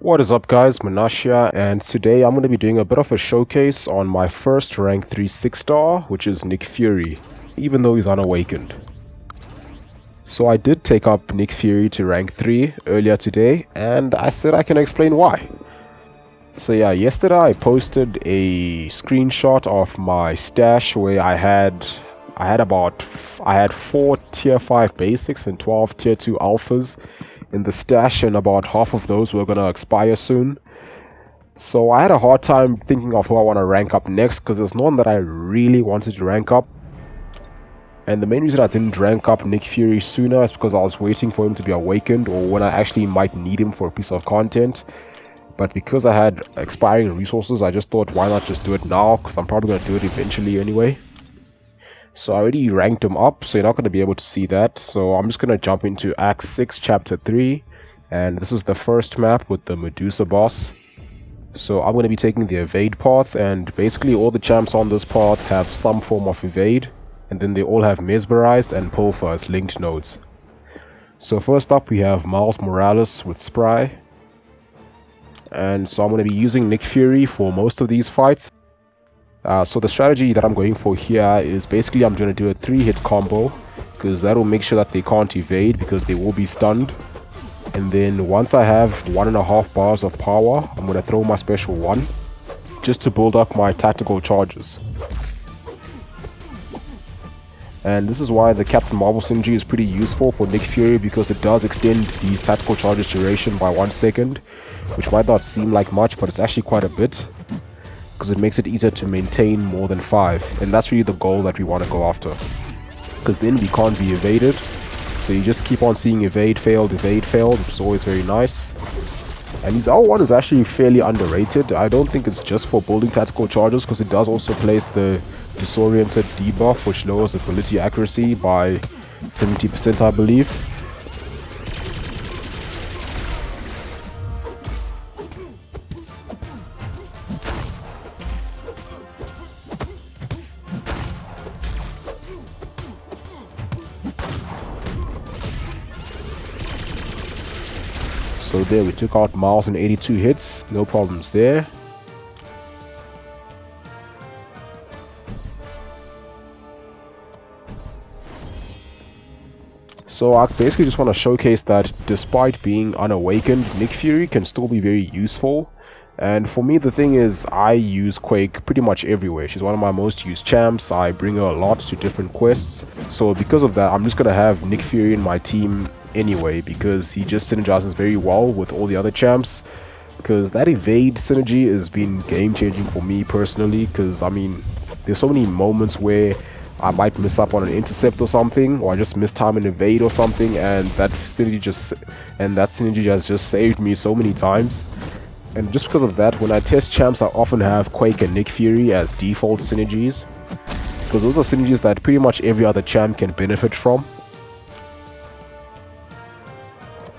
What is up guys, Munash here, and today I'm going to be doing a bit of a showcase on my first rank 3 6-star, which is Nick Fury, even though he's unawakened. So I did take up Nick Fury to rank 3 earlier today, and I said I can explain why. So yeah, yesterday I posted a screenshot of my stash where I had 4 tier 5 basics and 12 tier 2 alphas in the stash, and about half of those were gonna expire soon. So I had a hard time thinking of who I want to rank up next, because there's no one that I really wanted to rank up. And the main reason I didn't rank up Nick Fury sooner is because I was waiting for him to be awakened, or when I actually might need him for a piece of content. But because I had expiring resources, I just thought, why not just do it now, because I'm probably gonna do it eventually anyway. So I already ranked him up, so you're not going to be able to see that. So I'm just going to jump into Act 6, Chapter 3. And this is the first map with the Medusa boss. So I'm going to be taking the evade path, and basically all the champs on this path have some form of evade. And then they all have mesmerized and Pulver as linked nodes. So first up we have Miles Morales with Spry. And so I'm going to be using Nick Fury for most of these fights. So the strategy that I'm going for here is basically I'm going to do a 3-hit combo, because that will make sure that they can't evade because they will be stunned. And then once I have 1.5 bars of power, I'm going to throw my special 1 just to build up my tactical charges. And this is why the Captain Marvel synergy is pretty useful for Nick Fury, because it does extend these tactical charges duration by 1 second, which might not seem like much, but it's actually quite a bit, because it makes it easier to maintain more than 5, and that's really the goal that we want to go after, because then we can't be evaded. So you just keep on seeing evade failed, which is always very nice. And his L1 is actually fairly underrated. I don't think it's just for building tactical charges, because it does also place the disoriented debuff, which lowers ability accuracy by 70%, I believe. So there, we took out Miles in 82 hits, no problems there. So I basically just want to showcase that despite being unawakened, Nick Fury can still be very useful. And for me, the thing is, I use Quake pretty much everywhere. She's one of my most used champs. I bring her a lot to different quests. So because of that, I'm just going to have Nick Fury in my team anyway, because he just synergizes very well with all the other champs. Because that evade synergy has been game changing for me personally, because I mean, there's so many moments where I might miss up on an intercept or something, or I just miss time in evade or something, and that synergy has just saved me so many times. And just because of that, when I test champs, I often have Quake and Nick Fury as default synergies, because those are synergies that pretty much every other champ can benefit from.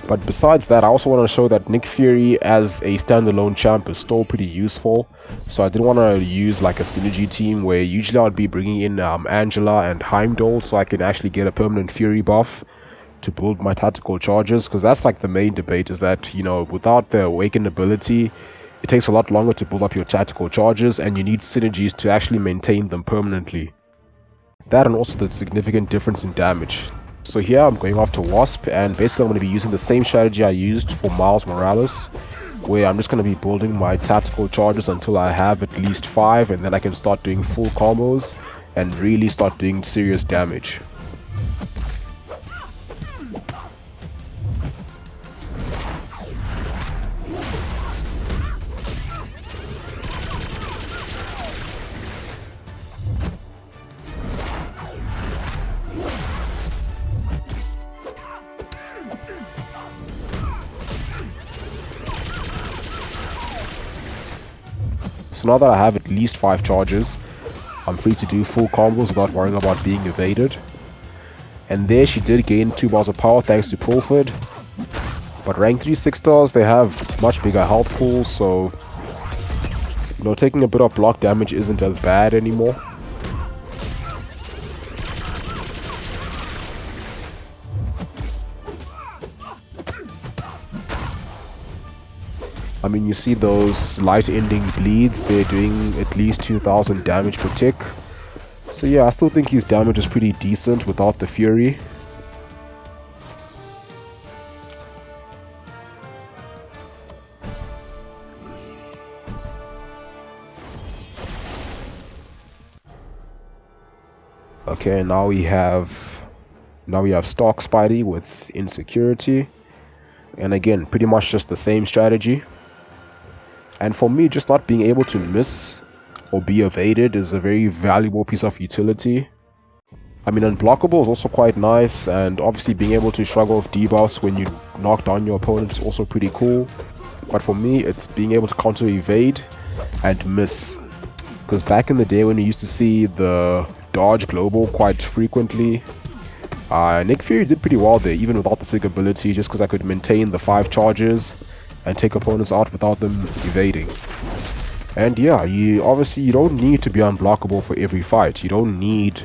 But besides that, I also want to show that Nick Fury as a standalone champ is still pretty useful. So I didn't want to use like a synergy team where usually I would be bringing in Angela and Heimdall, so I can actually get a permanent Fury buff to build my tactical charges, because that's like the main debate, is that, you know, without the awakened ability, it takes a lot longer to build up your tactical charges, and you need synergies to actually maintain them permanently. That, and also the significant difference in damage. So here I'm going after Wasp, and basically I'm going to be using the same strategy I used for Miles Morales, where I'm just going to be building my tactical charges until I have at least 5, and then I can start doing full combos and really start doing serious damage. So now that I have at least 5 charges, I'm free to do full combos without worrying about being evaded. And there she did gain 2 bars of power thanks to Pulford. But rank 3 6-stars, they have much bigger health pools, so you know, taking a bit of block damage isn't as bad anymore. I mean, you see those light ending bleeds, they're doing at least 2000 damage per tick. So yeah, I still think his damage is pretty decent without the fury. Okay, now we have stock Spidey with Insecurity. And again, pretty much just the same strategy. And for me, just not being able to miss or be evaded is a very valuable piece of utility. I mean, unblockable is also quite nice, and obviously being able to shrug off debuffs when you knock down your opponent is also pretty cool. But for me, it's being able to counter evade and miss. Because back in the day when we used to see the dodge global quite frequently, Nick Fury did pretty well there, even without the SIG ability, just because I could maintain the 5 charges and take opponents out without them evading. And yeah, you don't need to be unblockable for every fight. You don't need,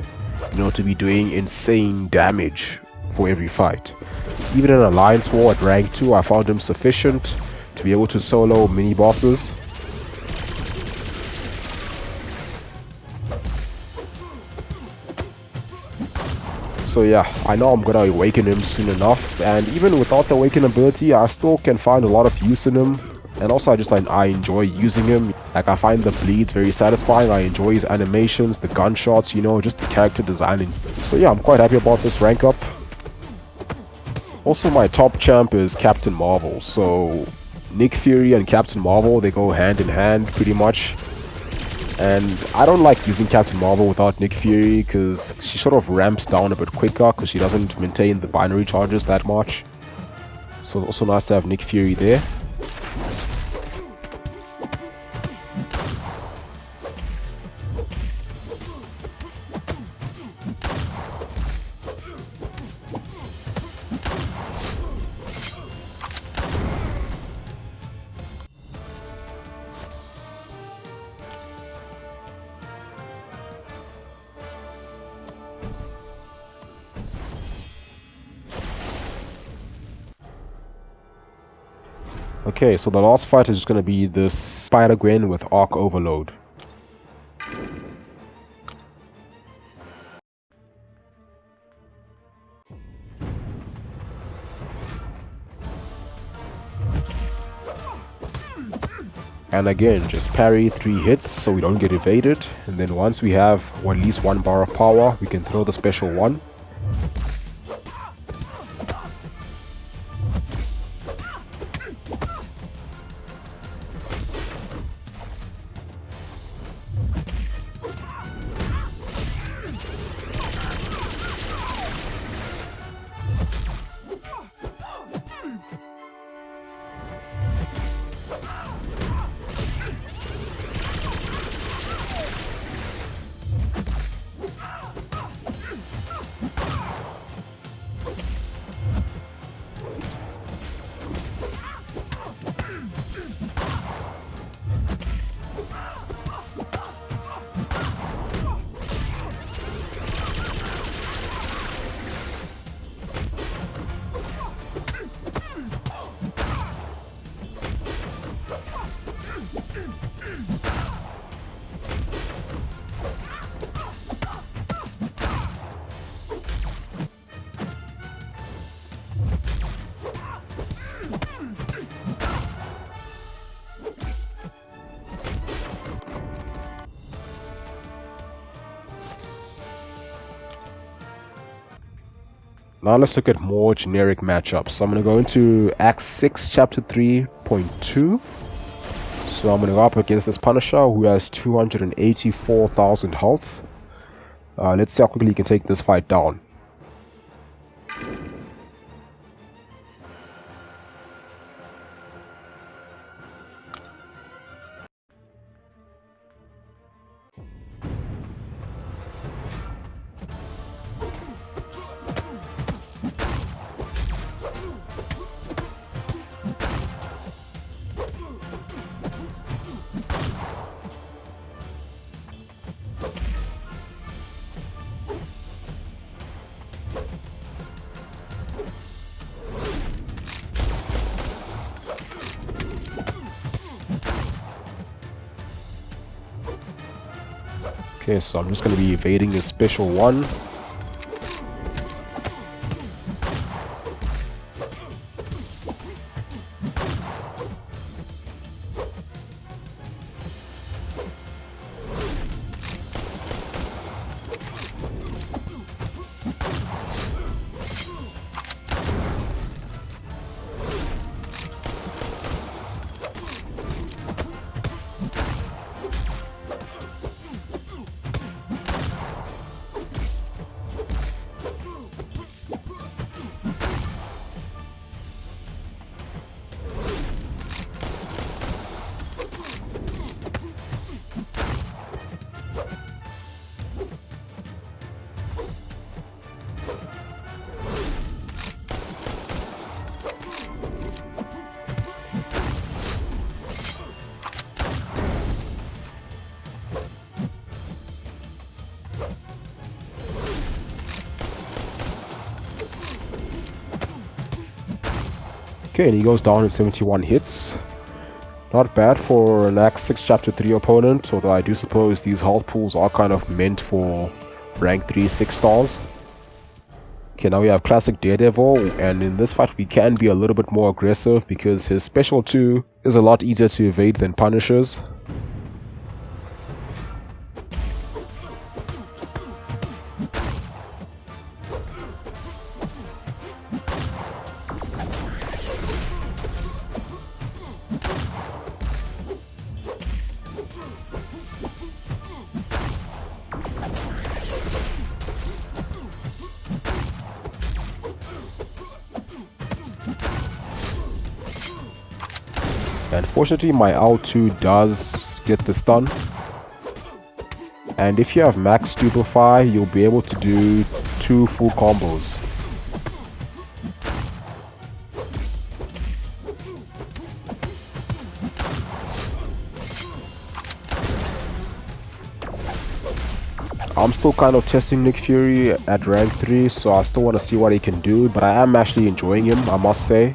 to be doing insane damage for every fight. Even in Alliance War at rank 2, I found him sufficient to be able to solo mini bosses. So yeah, I know I'm gonna awaken him soon enough, and even without the awaken ability, I still can find a lot of use in him. And also I enjoy using him. Like, I find the bleeds very satisfying, I enjoy his animations, the gunshots, just the character designing. So yeah, I'm quite happy about this rank up. Also, my top champ is Captain Marvel, so Nick Fury and Captain Marvel, they go hand in hand pretty much. And I don't like using Captain Marvel without Nick Fury, because she sort of ramps down a bit quicker because she doesn't maintain the binary charges that much. So it's also nice to have Nick Fury there. Okay, so the last fight is just going to be this SpiderGranger with Arc Overload. And again, just parry 3 hits so we don't get evaded. And then once we have at least 1 bar of power, we can throw the special 1. Now let's look at more generic matchups. So I'm going to go into Act 6, Chapter 3.2. So I'm going to go up against this Punisher who has 284,000 health. Let's see how quickly he can take this fight down. Okay, so I'm just going to be evading his special one. Okay, and he goes down in 71 hits. Not bad for an Act 6 Chapter 3 opponent, although I do suppose these health pools are kind of meant for rank 3 6 stars. Okay, now we have classic Daredevil, and in this fight we can be a little bit more aggressive because his special 2 is a lot easier to evade than Punisher's. Unfortunately, my L2 does get the stun. And if you have max stupefy, you'll be able to do 2 full combos. I'm still kind of testing Nick Fury at rank 3, so I still want to see what he can do, but I am actually enjoying him, I must say.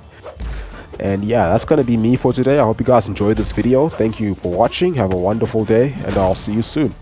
And yeah, that's going to be me for today. I hope you guys enjoyed this video. Thank you for watching. Have a wonderful day, and I'll see you soon.